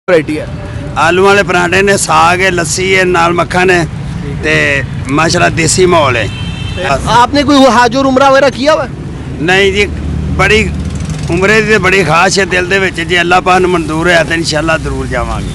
Variety है। आलू वाले पराठे ने, साग है, लस्सी है, नाल मक्खन है, ते माशाल्लाह देसी माहौल है। आपने कोई हज और उमरा वगैरह किया हुआ? नहीं जी, बड़ी उम्रे दी बड़ी खास है दिल दे विच, जे अल्लाह पाक नूं मंजूर है तो इंशाल्लाह जरूर जावांगे।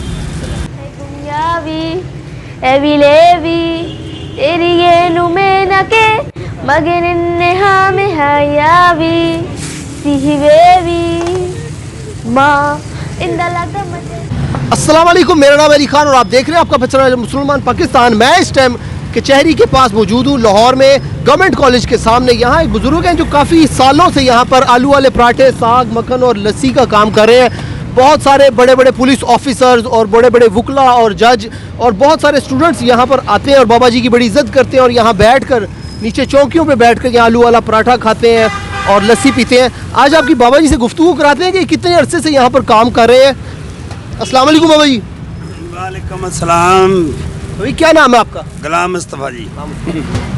अस्सलाम वालेकुम, मेरा नाम अली खान और आप देख रहे हैं आपका बच्चा मुसलमान पाकिस्तान। मैं इस टाइम कचहरी के पास मौजूद हूँ, लाहौर में गवर्नमेंट कॉलेज के सामने। यहाँ एक बुजुर्ग हैं जो काफ़ी सालों से यहाँ पर आलू वाले पराठे, साग, मक्खन और लस्सी का काम कर रहे हैं। बहुत सारे बड़े बड़े पुलिस ऑफिसर्स और बड़े बड़े वकला और जज और बहुत सारे स्टूडेंट्स यहाँ पर आते हैं और बाबा जी की बड़ी इज्जत करते हैं और यहाँ बैठ कर नीचे चौकियों पर बैठ कर यहाँ आलू वाला पराठा खाते हैं और लस्सी पीते हैं। आज आपकी बाबा जी से गुफ्तगू कराते हैं कि कितने अरसे से यहाँ पर काम कर रहे हैं। अस्सलाम वालेकुम बाबा जी। वालेकुम अस्सलाम। भाई क्या नाम है आपका? गुलाम मुस्तफा जी।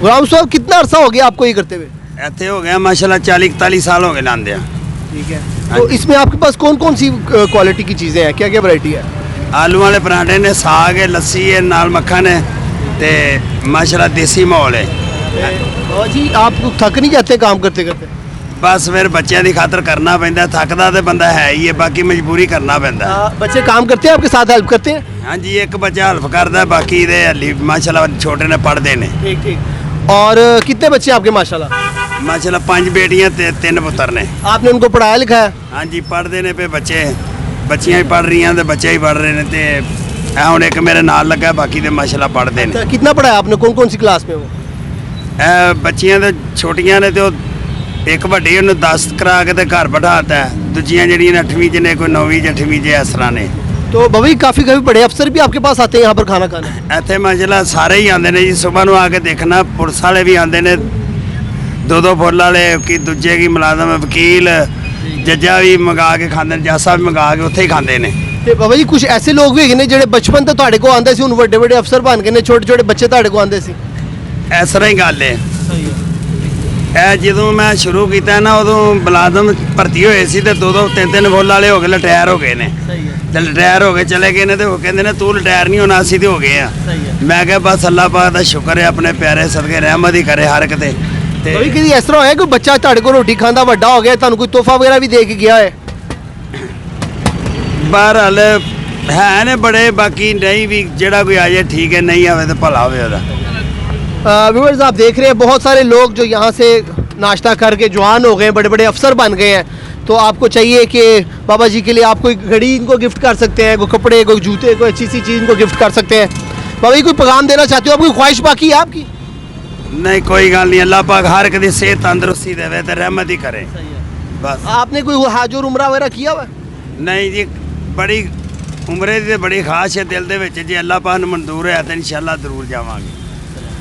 गुलाम साहब, कितना अरसा हो गया आपको ये करते हुए? इत्थे हो गया माशाल्लाह 40-41 साल हो गए लांदे। ठीक है, तो इसमें आपके पास कौन कौन सी क्वालिटी की चीज़ें हैं, क्या क्या वैरायटी है? आलू वाले पराठे ने, साग है, लस्सी है, नाल मक्खन है, ते माशाल्लाह देसी माहौल है। बाबा जी आप थक नहीं जाते काम करते करते? बस फिर बच्चों की खातर करना पैंदा, थकदा तो बंदा है ही है, बाकी मजबूरी करना पैंदा। बच्चे काम करते हैं आपके साथ, हेल्प करते हैं? हाँ जी, एक बच्चा हेल्प करता, बाकी दे हली माशाल्लाह छोटे ने पढ़ते ने। ठीक ठीक। और कितने बच्चे आपके माशाल्लाह? माशाल्लाह 5 बेटियां ते 3 पुत्र ने। आपने उनको पढ़ाया लिखाया? हाँ जी, पढ़ते ने पे बच्चे, बच्चियां भी पढ़ रही हैं तो बच्चे भी पढ़ रहे हैं। तो हुण एक मेरे नाल लगा, बाकी तो माशाल्लाह पढ़ते ने। कितना पढ़ाया आपने, कौन कौन सी क्लास में? वो बच्चियां तो छोटियां ने, तो एक वड्डी उन्हें 10 करा के ते घर बैठाता है, दूजियां जड़ियां 8वीं च ने, कोई 9वीं 8वीं च इस तरह ने। तो बाबा जी काफ़ी बड़े अफसर भी आपके पास आते हैं यहाँ पर खाना खाने? इत्थे माशाल्लाह सारे ही आते हैं जी, सुबह नूं आके देखना, पुलिस वाले भी आते हैं, 2-2 फुल वाले कि दूजे की मुलाजम, वकील, जज्जा भी मंगा के खाते, जासा भी मंगा के उत्थे ही खाते हैं। ਤੇ ਬਾਬਾ ਜੀ ਕੁਝ ਐਸੇ ਲੋਕ ਵੀ ਹੈਗੇ ਨੇ ਜਿਹੜੇ ਬਚਪਨ ਤੋਂ ਤੁਹਾਡੇ ਕੋਲ ਆਉਂਦੇ ਸੀ, ਹੁਣ ਵੱਡੇ ਵੱਡੇ ਅਫਸਰ ਬਣ ਗਏ ਨੇ, ਛੋਟੇ ਛੋਟੇ ਬੱਚੇ ਤੁਹਾਡੇ ਕੋਲ ਆਉਂਦੇ ਸੀ? ਇਸ ਤਰ੍ਹਾਂ ਹੀ ਗੱਲ ਹੈ। ਇਹ ਜਦੋਂ ਮੈਂ ਸ਼ੁਰੂ ਕੀਤਾ ਨਾ, ਉਦੋਂ ਮੁਲਾਜ਼ਮ ਭਰਤੀ ਹੋਏ ਸੀ ਤੇ 2-2 3-3 ਫੁੱਲ ਵਾਲੇ ਹੋ ਗਏ, ਰਿਟਾਇਰ ਹੋ ਗਏ ਨੇ। ਤੇ ਰਿਟਾਇਰ ਹੋ ਕੇ ਚਲੇ ਗਏ ਨੇ ਤੇ ਉਹ ਕਹਿੰਦੇ ਨੇ ਤੂੰ ਰਿਟਾਇਰ ਨਹੀਂ ਹੋਣਾ, ਅਸੀਂ ਤੇ ਹੋ ਗਏ ਆ। ਮੈਂ ਕਿਹਾ ਬਸ ਅੱਲਾਹ ਪਾਕ ਦਾ ਸ਼ੁਕਰ ਹੈ, ਆਪਣੇ ਪਿਆਰੇ ਸਦਕੇ ਰਹਿਮਤ ਹੀ ਕਰੇ ਹਰ ਇੱਕ ਤੇ। ਤੇ ਕਦੀ ਇਸ ਤਰ੍ਹਾਂ ਹੋਇਆ ਕੋਈ ਬੱਚਾ ਤੁਹਾਡੇ ਕੋਲ ਰੋਟੀ ਖਾਂਦਾ ਵੱਡਾ ਹੋ ਗਿਆ, ਤੁਹਾਨੂੰ ਕੋਈ ਤੋਹਫਾ ਵਗੈਰਾ ਵੀ ਦੇ ਕੇ ਗਿਆ ਹੈ? बहरहाल है ने बड़े, बाकी नहीं भी जेड़ा कोई आ जाए ठीक है, नहीं आवे तो भला होवे ओदा। व्यूअर्स आप देख रहे हैं बहुत सारे लोग जो यहाँ से नाश्ता करके जवान हो गए, बड़े बड़े अफसर बन गए हैं। तो आपको चाहिए कि बाबा जी के लिए आप कोई घड़ी इनको गिफ्ट कर सकते हैं, कोई कपड़े, कोई जूते, कोई अच्छी सी चीज़ इनको गिफ्ट कर सकते हैं। बाबा जी कोई पैगाम देना चाहते हो, आपकी ख्वाहिश बाकी है आपकी? नहीं कोई गल नहीं, अल्लाह पाक हर एक दी सेहत तंदुरुस्ती देवे ते रहमत ही करे बस। आपने कोई हज और उमरा वगैरह किया हुआ? नहीं जी, बड़ी उम्रे दी बड़ी खास है दिल दे विच, जे अल्लाह पाक नूं मंजूर है तो इंशाल्लाह जरूर जावांगे।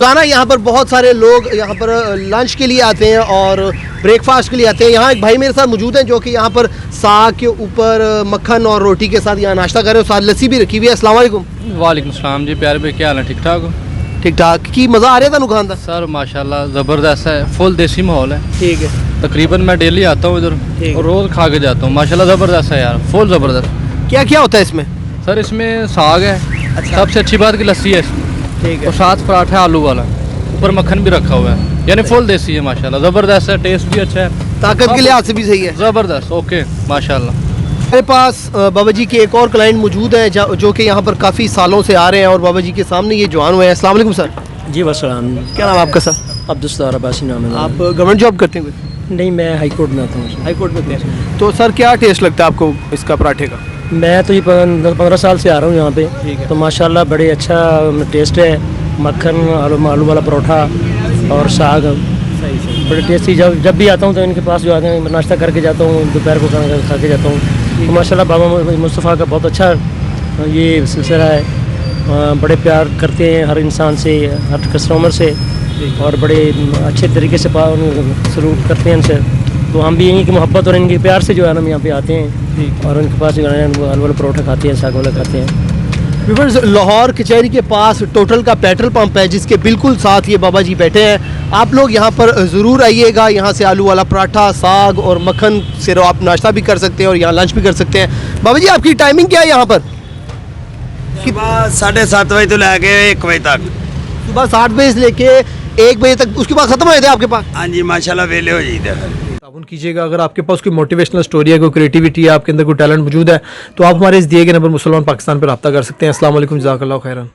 गाना यहाँ पर बहुत सारे लोग यहाँ पर लंच के लिए आते हैं और ब्रेकफास्ट के लिए आते हैं। यहाँ एक भाई मेरे साथ मौजूद हैं जो कि यहाँ पर साग के ऊपर मक्खन और रोटी के साथ यहाँ नाश्ता कर रहे हैं, साथ लस्सी भी रखी हुई है। अस्सलाम वालेकुम। वालेकुम सलाम जी, प्यारे भाई क्या हाल है, ठीक ठाक हो? ठीक ठाक। की मज़ा आ रहा था खान का? सर माशाल्लाह ज़बरदस्त है, फुल देसी माहौल है। ठीक है। तकरीबन मैं डेली आता हूँ इधर और रोज़ खा के जाता हूँ, माशाल्लाह ज़बरदस्त है यार, फुल ज़बरदस्त। क्या क्या होता है इसमें? सर इसमें साग है, अच्छा। सबसे अच्छी बात की लस्सी है इसमें, ठीक है, और साथ पराठा आलू वाला, ऊपर मक्खन भी रखा हुआ है, यानी फुल देसी है माशाल्लाह, ज़बरदस्त है, टेस्ट भी अच्छा है, ताकत के लिहाज से भी सही है, ज़बरदस्त। ओके माशाल्लाह। मेरे पास बाबा जी के एक और क्लाइंट मौजूद है जो कि यहाँ पर काफ़ी सालों से आ रहे हैं और बाबा जी के सामने ये जवान हुए हैं। अस्सलाम वालेकुम सर। जी वसलाम। क्या नाम है आपका सर? अब्दुल अब्बासी नाम है। आप गवर्नमेंट जॉब करते हैं? नहीं, मैं हाई कोर्ट में आता हूँ। हाई कोर्ट में होते हैं। तो सर क्या टेस्ट लगता है आपको इसका पराठे का? मैं तो ये 15 साल से आ रहा हूँ यहाँ पे, तो माशाल्लाह बड़े अच्छा टेस्ट है, मक्खन, आलू वाला परोठा और साग बड़े टेस्टी। जब भी आता हूँ तो इनके पास जो आते हैं नाश्ता करके जाता हूँ, दोपहर को खाना खा के जाता हूँ। तो माशाल्लाह बाबा मुस्तफ़ा का बहुत अच्छा ये सिलसिला है, बड़े प्यार करते हैं हर इंसान से, हर कस्टमर से, और बड़े अच्छे तरीके से सलूक करते हैं इनसे। तो हम भी यहीं की मोहब्बत और इनके प्यार से जो है ना हम यहाँ पे आते हैं और उनके पास जो है आलू वाला परोठा खाते हैं, साग वाला खाते हैं। व्यूअर्स लाहौर कचहरी के पास टोटल का पेट्रोल पंप है जिसके बिल्कुल साथ ये बाबा जी बैठे हैं। आप लोग यहाँ पर ज़रूर आइएगा। यहाँ से आलू वाला पराठा, साग और मक्खन से आप नाश्ता भी कर सकते हैं और यहाँ लंच भी कर सकते हैं। बाबा जी आपकी टाइमिंग क्या है यहाँ पर? सुबह 7:30 बजे तो लैके 1 बजे तक। सुबह 7 बजे से लेके 1 बजे तक, उसके बाद खत्म हो जाते हैं आपके पास? हाँ जी माशाल्लाह वेले हो जाइए। ताउन कीजिएगा। अगर आपके पास कोई मोटिवेशनल स्टोरी है, कोई क्रिएटिविटी है, आपके अंदर कोई टैलेंट मौजूद है, तो आप हमारे इस दिए गए नंबर मुसलमान पाकिस्तान पर रब्ता कर सकते हैं। अस्सलाम वालेकुम, जज़ाकल्लाहु खैरन।